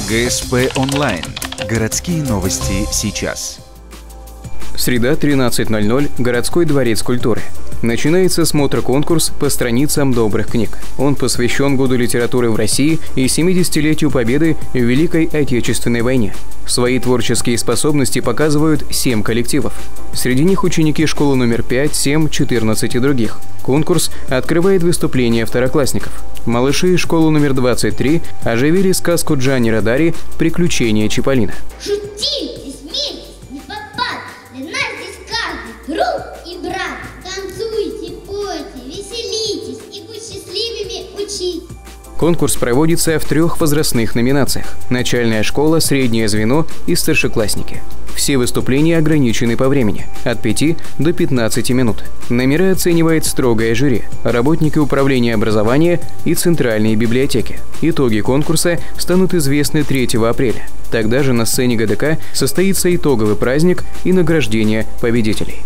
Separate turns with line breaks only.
ГСП онлайн. Городские новости сейчас.
Среда, 13:00. Городской дворец культуры. Начинается смотр-конкурс по страницам добрых книг. Он посвящен Году литературы в России и 70-летию Победы в Великой Отечественной войне. Свои творческие способности показывают 7 коллективов. Среди них ученики школы номер 5, 7, 14 и других. Конкурс открывает выступление второклассников. Малыши из школы номер 23 оживили сказку Джани Родари «Приключения Чиполлино».
Шутите, смейтесь, не попад. Для нас здесь каждый друг и брат. Танцуйте, пойте, веселитесь и будь счастливыми учитесь.
Конкурс проводится в 3 возрастных номинациях – начальная школа, среднее звено и старшеклассники. Все выступления ограничены по времени – от 5 до 15 минут. Номера оценивает строгое жюри, работники управления образования и Центральной библиотеки. Итоги конкурса станут известны 3 апреля. Тогда же на сцене ГДК состоится итоговый праздник и награждение победителей.